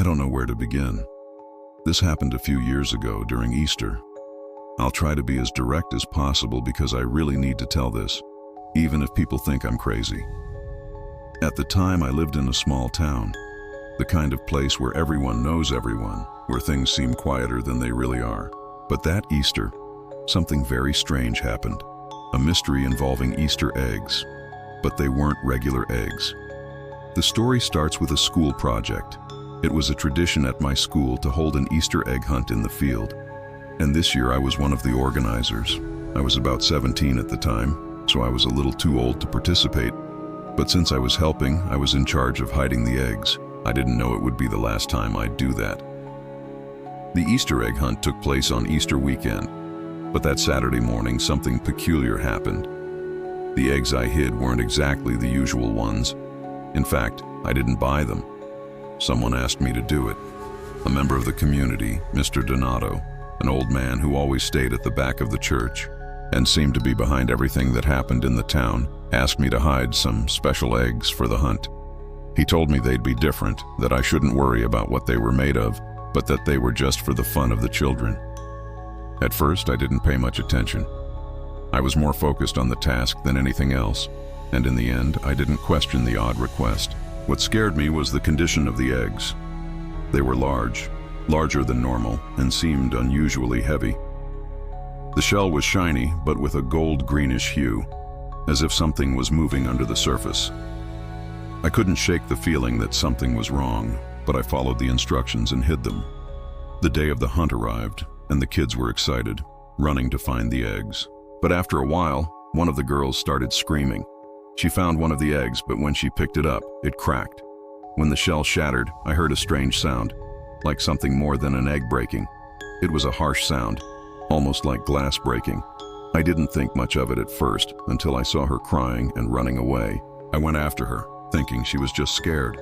I don't know where to begin. This happened a few years ago during Easter. I'll try to be as direct as possible because I really need to tell this, even if people think I'm crazy. At the time, I lived in a small town, the kind of place where everyone knows everyone, where things seem quieter than they really are. But that Easter, something very strange happened. A mystery involving Easter eggs. But they weren't regular eggs. The story starts with a school project. It was a tradition at my school to hold an Easter egg hunt in the field. And this year I was one of the organizers. I was about 17 at the time, so I was a little too old to participate. But since I was helping, I was in charge of hiding the eggs. I didn't know it would be the last time I'd do that. The Easter egg hunt took place on Easter weekend, but that Saturday morning something peculiar happened. The eggs I hid weren't exactly the usual ones. In fact, I didn't buy them. Someone asked me to do it. A member of the community, Mr. Donato, an old man who always stayed at the back of the church and seemed to be behind everything that happened in the town, asked me to hide some special eggs for the hunt. He told me they'd be different, that I shouldn't worry about what they were made of, but that they were just for the fun of the children. At first, I didn't pay much attention. I was more focused on the task than anything else, and in the end, I didn't question the odd request. What scared me was the condition of the eggs. They were large, larger than normal, and seemed unusually heavy. The shell was shiny, but with a gold-greenish hue, as if something was moving under the surface. I couldn't shake the feeling that something was wrong, but I followed the instructions and hid them. The day of the hunt arrived, and the kids were excited, running to find the eggs. But after a while, one of the girls started screaming. She found one of the eggs, but when she picked it up, it cracked. When the shell shattered, I heard a strange sound, like something more than an egg breaking. It was a harsh sound, almost like glass breaking. I didn't think much of it at first, until I saw her crying and running away. I went after her, thinking she was just scared.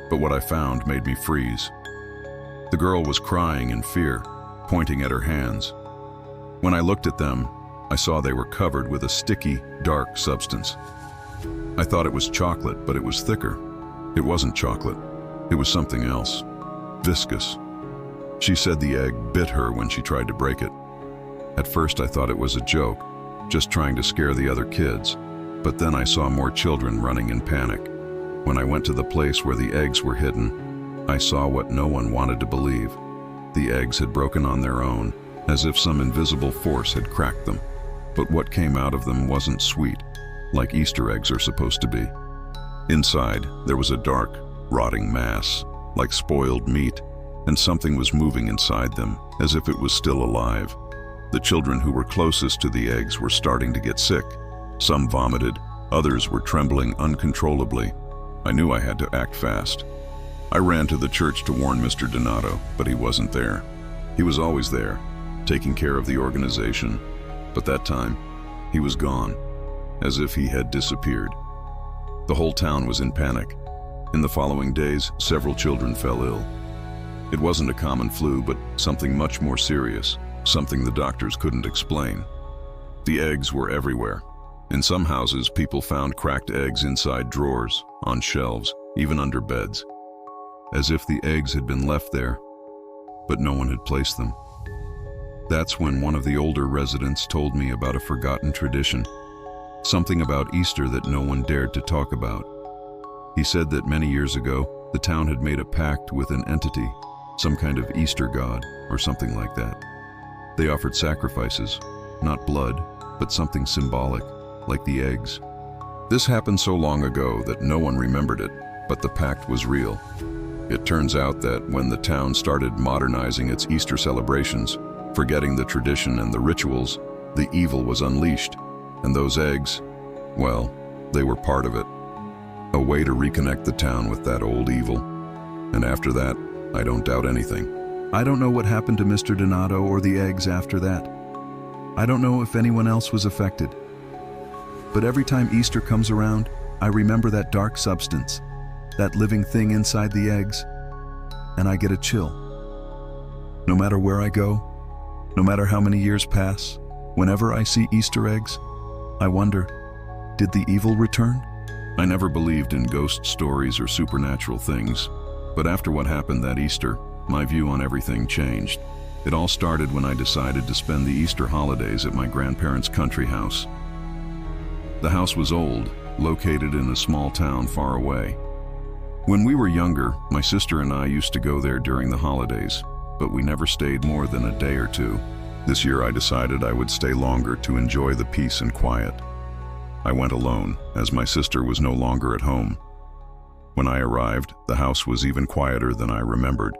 But what I found made me freeze. The girl was crying in fear, pointing at her hands. When I looked at them, I saw they were covered with a sticky, dark substance. I thought it was chocolate, but it was thicker. It wasn't chocolate. It was something else. Viscous. She said the egg bit her when she tried to break it. At first I thought it was a joke, just trying to scare the other kids. But then I saw more children running in panic. When I went to the place where the eggs were hidden, I saw what no one wanted to believe. The eggs had broken on their own, as if some invisible force had cracked them. But what came out of them wasn't sweet, like Easter eggs are supposed to be. Inside, there was a dark, rotting mass, like spoiled meat, and something was moving inside them, as if it was still alive. The children who were closest to the eggs were starting to get sick. Some vomited, others were trembling uncontrollably. I knew I had to act fast. I ran to the church to warn Mr. Donato, but he wasn't there. He was always there, taking care of the organization. But that time, he was gone, as if he had disappeared. The whole town was in panic. In the following days, several children fell ill. It wasn't a common flu, but something much more serious, something the doctors couldn't explain. The eggs were everywhere. In some houses, people found cracked eggs inside drawers, on shelves, even under beds, as if the eggs had been left there, but no one had placed them. That's when one of the older residents told me about a forgotten tradition, something about Easter that no one dared to talk about. He said that many years ago, the town had made a pact with an entity, some kind of Easter god or something like that. They offered sacrifices, not blood, but something symbolic, like the eggs. This happened so long ago that no one remembered it, but the pact was real. It turns out that when the town started modernizing its Easter celebrations, forgetting the tradition and the rituals, the evil was unleashed, and those eggs, well, they were part of it. A way to reconnect the town with that old evil. And after that, I don't doubt anything. I don't know what happened to Mr. Donato or the eggs after that. I don't know if anyone else was affected. But every time Easter comes around, I remember that dark substance, that living thing inside the eggs, and I get a chill. No matter where I go, no matter how many years pass, whenever I see Easter eggs, I wonder, did the evil return? I never believed in ghost stories or supernatural things, But after what happened that Easter, my view on everything changed. It all started when I decided to spend the Easter holidays at my grandparents' country house. The house was old, located in a small town far away. When we were younger, my sister and I used to go there during the holidays, but we never stayed more than a day or two. This year I decided I would stay longer to enjoy the peace and quiet. I went alone, as my sister was no longer at home. When I arrived, the house was even quieter than I remembered.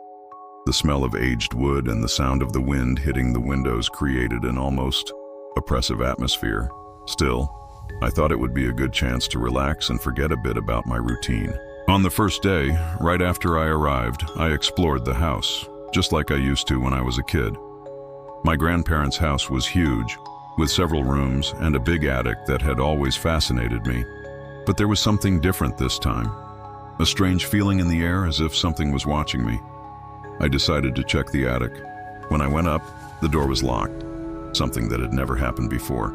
The smell of aged wood and the sound of the wind hitting the windows created an almost oppressive atmosphere. Still, I thought it would be a good chance to relax and forget a bit about my routine. On the first day, right after I arrived, I explored the house, just like I used to when I was a kid. My grandparents' house was huge, with several rooms and a big attic that had always fascinated me. But there was something different this time. A strange feeling in the air, as if something was watching me. I decided to check the attic. When I went up, the door was locked, something that had never happened before.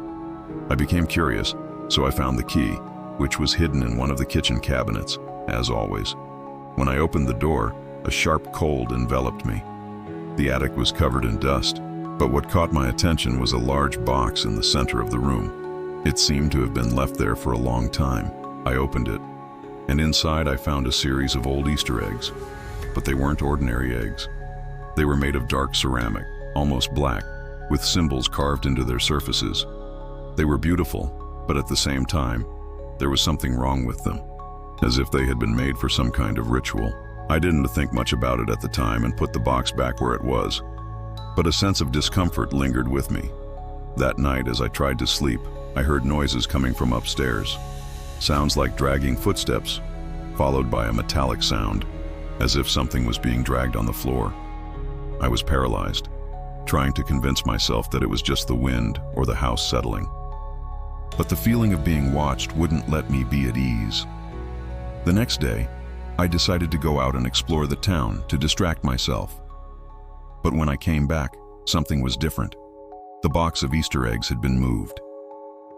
I became curious, so I found the key, which was hidden in one of the kitchen cabinets, as always. When I opened the door, a sharp cold enveloped me. The attic was covered in dust, but what caught my attention was a large box in the center of the room. It seemed to have been left there for a long time. I opened it, and inside I found a series of old Easter eggs. But they weren't ordinary eggs. They were made of dark ceramic, almost black, with symbols carved into their surfaces. They were beautiful, but at the same time, there was something wrong with them, as if they had been made for some kind of ritual. I didn't think much about it at the time and put the box back where it was, but a sense of discomfort lingered with me. That night, as I tried to sleep, I heard noises coming from upstairs. Sounds like dragging footsteps, followed by a metallic sound, as if something was being dragged on the floor. I was paralyzed, trying to convince myself that it was just the wind or the house settling. But the feeling of being watched wouldn't let me be at ease. The next day, I decided to go out and explore the town to distract myself. But when I came back, something was different. The box of Easter eggs had been moved.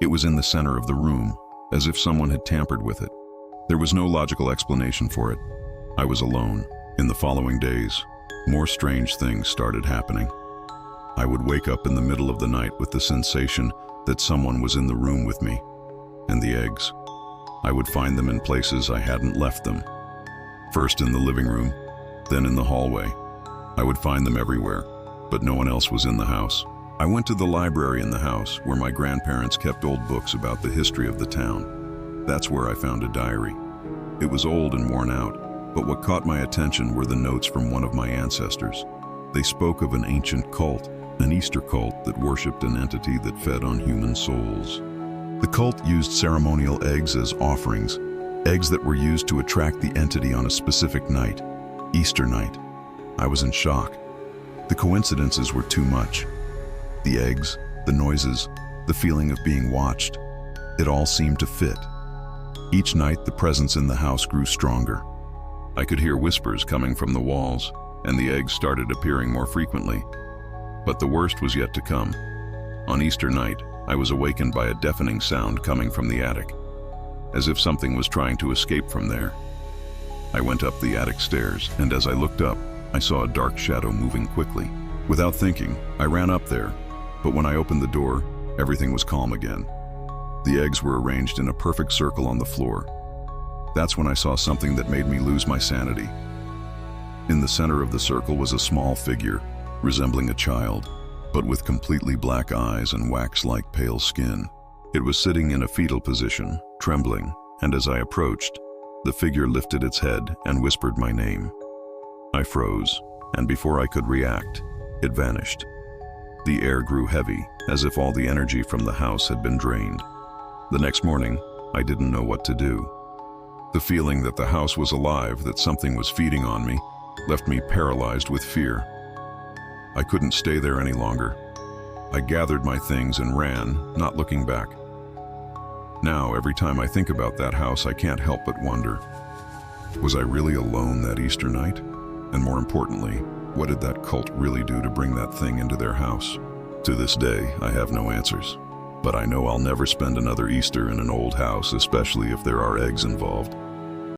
It was in the center of the room, as if someone had tampered with it. There was no logical explanation for it. I was alone. In the following days, more strange things started happening. I would wake up in the middle of the night with the sensation that someone was in the room with me. And the eggs, I would find them in places I hadn't left them. First in the living room, then in the hallway. I would find them everywhere, but no one else was in the house. I went to the library in the house, where my grandparents kept old books about the history of the town. That's where I found a diary. It was old and worn out, but what caught my attention were the notes from one of my ancestors. They spoke of an ancient cult, an Easter cult that worshipped an entity that fed on human souls. The cult used ceremonial eggs as offerings, eggs that were used to attract the entity on a specific night, Easter night. I was in shock. The coincidences were too much. The eggs, the noises, the feeling of being watched, it all seemed to fit. Each night, the presence in the house grew stronger. I could hear whispers coming from the walls, and the eggs started appearing more frequently. But the worst was yet to come. On Easter night, I was awakened by a deafening sound coming from the attic, as if something was trying to escape from there. I went up the attic stairs, and as I looked up, I saw a dark shadow moving quickly. Without thinking, I ran up there, but when I opened the door, everything was calm again. The eggs were arranged in a perfect circle on the floor. That's when I saw something that made me lose my sanity. In the center of the circle was a small figure, resembling a child, but with completely black eyes and wax-like pale skin. It was sitting in a fetal position, trembling, and as I approached, the figure lifted its head and whispered my name. I froze, and before I could react, it vanished. The air grew heavy, as if all the energy from the house had been drained. The next morning, I didn't know what to do. The feeling that the house was alive, that something was feeding on me, left me paralyzed with fear. I couldn't stay there any longer. I gathered my things and ran, not looking back. Now, every time I think about that house, I can't help but wonder, was I really alone that Easter night? And more importantly, what did that cult really do to bring that thing into their house? To this day, I have no answers. But I know I'll never spend another Easter in an old house, especially if there are eggs involved.